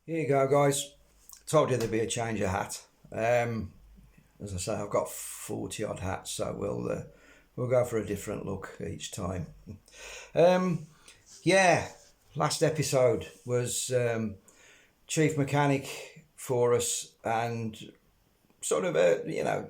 Here you go, guys. Told you there'd be a change of hat. As I say, I've got 40 odd hats, so we'll go for a different look each time. Um, yeah, last episode was chief mechanic for us and sort of a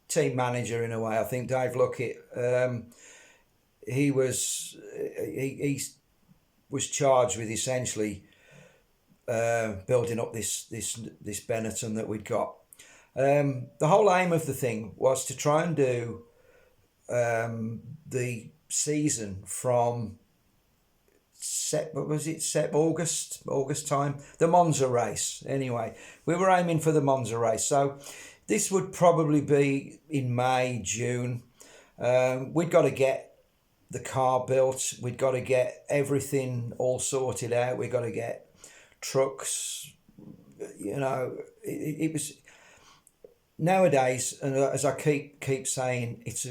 team manager in a way. I think Dave Luckett. He was he was charged with essentially building up this Benetton that we'd got. The whole aim of the thing was to try and do the season from August time, the Monza race. Anyway, we were aiming for the Monza race, so this would probably be in May, June. We'd got to get the car built. We'd got to get everything all sorted out. We'd got to get trucks. It was nowadays, and as I keep saying, it's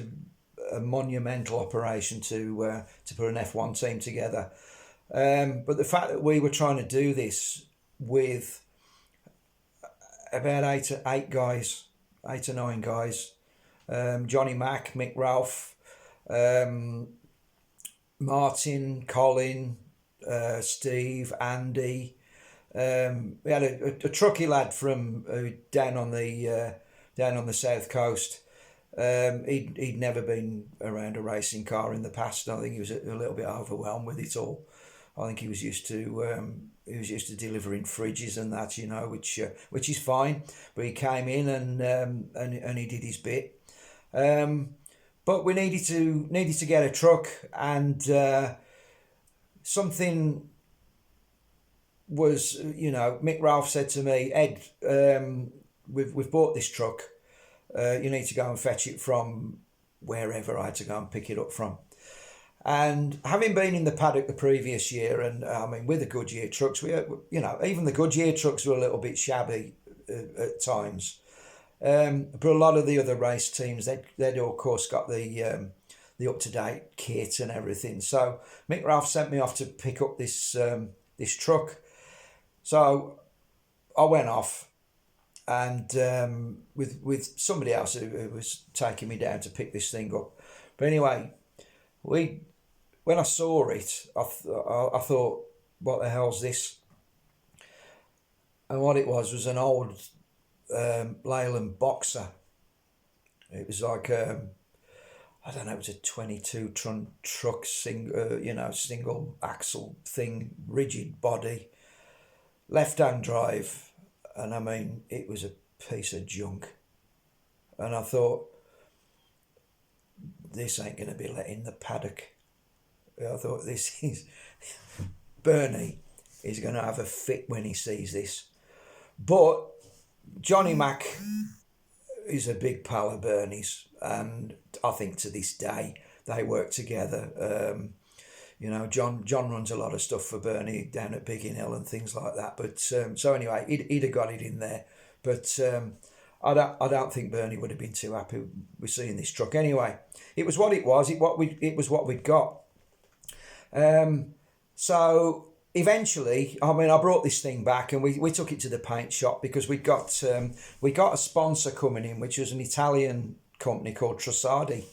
a monumental operation to put an F1 team together. But the fact that we were trying to do this with about eight or nine guys, Johnny Mack, Mick Ralph, Martin, Colin, Steve, Andy. We had a trucky lad from down on the south coast. He'd never been around a racing car in the past. I think he was a little bit overwhelmed with it all. I think he was used to delivering fridges and that, which is fine. But he came in and he did his bit. But we needed to get a truck, and something was, Mick Ralph said to me, Ed, we've bought this truck. You need to go and fetch it from wherever I had to go and pick it up from. And having been in the paddock the previous year, and with the Goodyear trucks, even the Goodyear trucks were a little bit shabby at times. But a lot of the other race teams, they'd of course got the up-to-date kit and everything. So Mick Ralph sent me off to pick up this truck. So I went off, and with somebody else who was taking me down to pick this thing up. But anyway, when I saw it, I thought, what the hell's this? And what it was an old Leyland Boxer. It was like I don't know, it was a 22-ton truck, single axle thing, rigid body, left-hand drive, and it was a piece of junk. And I thought, this ain't going to be let in the paddock. I thought, this is Bernie is going to have a fit when he sees this. But Johnny Mack is a big pal of Bernie's, and I think to this day they work together. John runs a lot of stuff for Bernie down at Biggin Hill and things like that. But so anyway, he'd have got it in there. But I don't think Bernie would have been too happy with seeing this truck. Anyway, it was what it was. It was what we'd got. So eventually, I brought this thing back, and we took it to the paint shop because we got a sponsor coming in, which was an Italian company called Trussardi.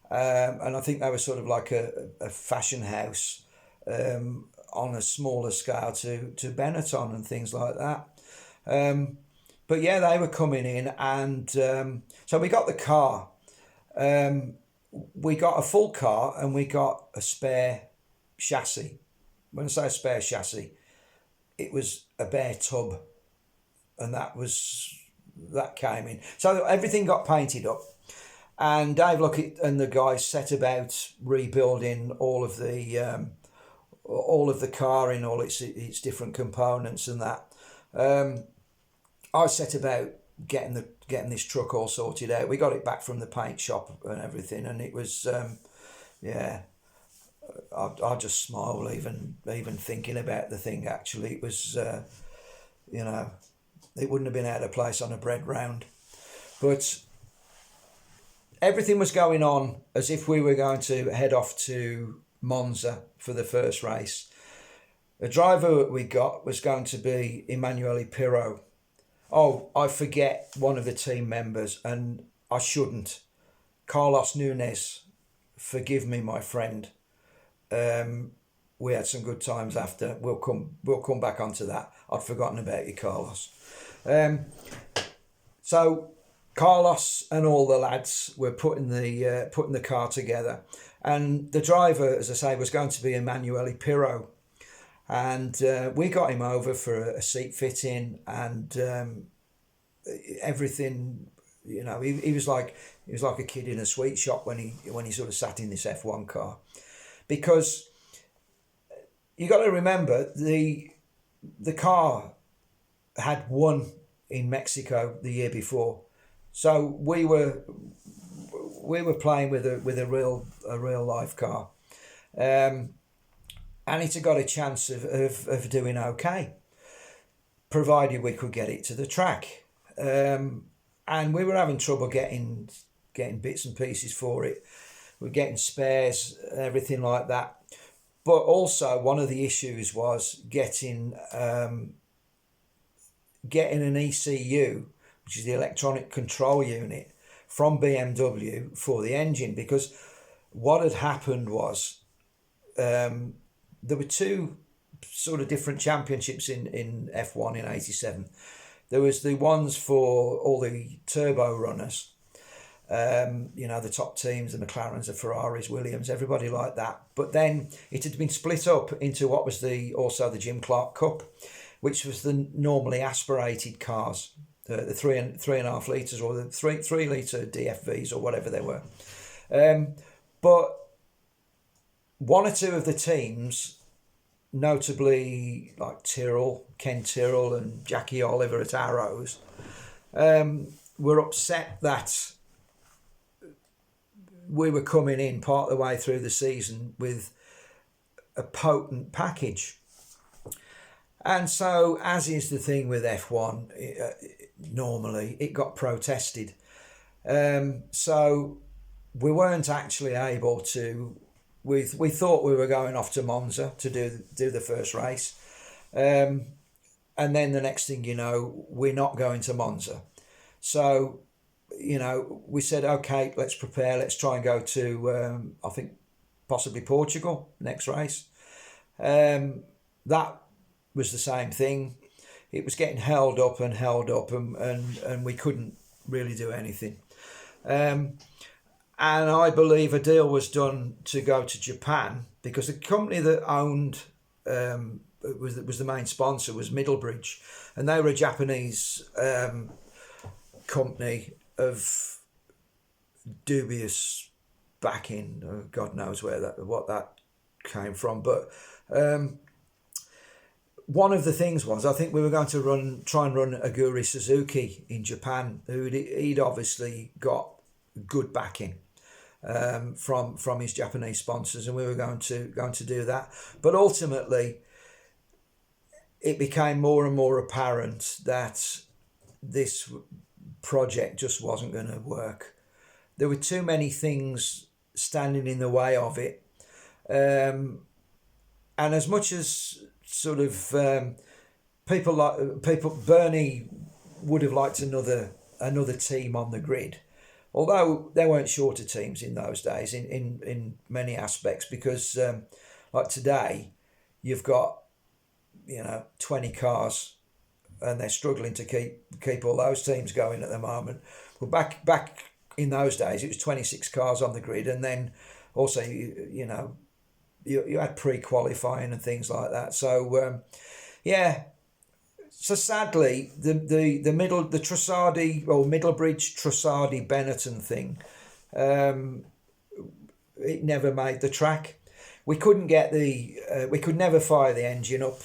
And I think they were sort of like a fashion house on a smaller scale to Benetton and things like that. But yeah, they were coming in, and so we got the car. We got a full car, and we got a spare chassis. When I say a spare chassis, it was a bare tub, and that came in. So everything got painted up. And Dave Luckett and the guys set about rebuilding all of the car in all its different components and that. I set about getting this truck all sorted out. We got it back from the paint shop and everything, and it was I just smile even thinking about the thing. Actually, it was it wouldn't have been out of place on a bread round, but everything was going on as if we were going to head off to Monza for the first race. The driver that we got was going to be Emanuele Pirro. Oh, I forget one of the team members, and I shouldn't. Carlos Nunez, forgive me, my friend. We had some good times after. We'll come back onto that. I'd forgotten about you, Carlos. So Carlos and all the lads were putting the car together, and the driver, as I say, was going to be Emanuele Pirro, and we got him over for a seat fitting and everything. You know, he was like a kid in a sweet shop when he sort of sat in this F1 car, because you got to remember the car had won in Mexico the year before, so we were playing with a real life car, and it had got a chance of doing okay, provided we could get it to the track, and we were having trouble getting bits and pieces for it. We're getting spares, everything like that. But also one of the issues was getting an ECU, which is the electronic control unit, from BMW for the engine, because what had happened was there were two sort of different championships in F1 in '87. There was the ones for all the turbo runners, the top teams, the McLarens, the Ferraris, Williams, everybody like that. But then it had been split up into what was also the Jim Clark Cup, which was the normally aspirated cars, the 3.5 litres or the 3 litre DFVs or whatever they were. But one or two of the teams, notably like Ken Tyrrell and Jackie Oliver at Arrows, were upset that we were coming in part of the way through the season with a potent package. And so, as is the thing with F1, normally it got protested. So we weren't actually able to. We thought we were going off to Monza to do the first race, and then the next thing you know, we're not going to Monza. So, we said, okay, let's prepare. Let's try and go to I think possibly Portugal next race. That was the same thing. It was getting held up, and we couldn't really do anything. And I believe a deal was done to go to Japan, because the company that owned was the main sponsor was Middlebridge, and they were a Japanese company of dubious backing. God knows what that came from, but one of the things was, I think we were going to try and run Aguri Suzuki in Japan, he'd obviously got good backing from his Japanese sponsors, and we were going to do that. But ultimately, it became more and more apparent that this project just wasn't going to work. There were too many things standing in the way of it, and as much as sort of Bernie would have liked another team on the grid. Although there weren't shorter teams in those days in many aspects, because like today, you've got 20 cars, and they're struggling to keep all those teams going at the moment. Well, back in those days, it was 26 cars on the grid, and then also you had pre-qualifying and things like that. So So sadly, the Trussardi or Middlebridge Trussardi Benetton thing, it never made the track. We couldn't get we could never fire the engine up.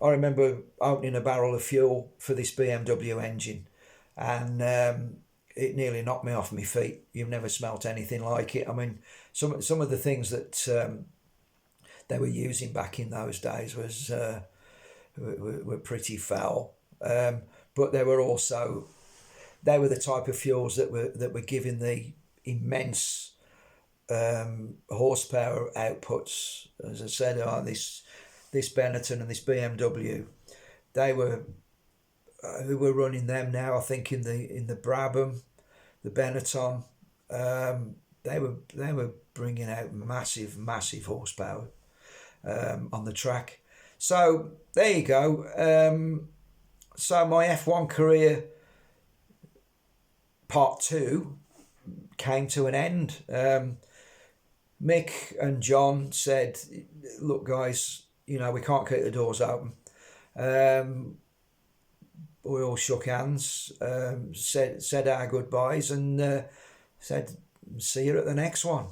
I remember opening a barrel of fuel for this BMW engine, and it nearly knocked me off my feet. You've never smelt anything like it. I mean, some of the things that they were using back in those days were pretty foul, but they were the type of fuels that were giving the immense horsepower outputs. As I said, this Benetton and this BMW. They were who were running them now. I think in the Brabham, the Benetton. They were bringing out massive horsepower on the track. So there you go. So my F1 career part 2 came to an end. Mick and John said, "Look, guys, we can't keep the doors open." We all shook hands, said our goodbyes, and said, "See you at the next one."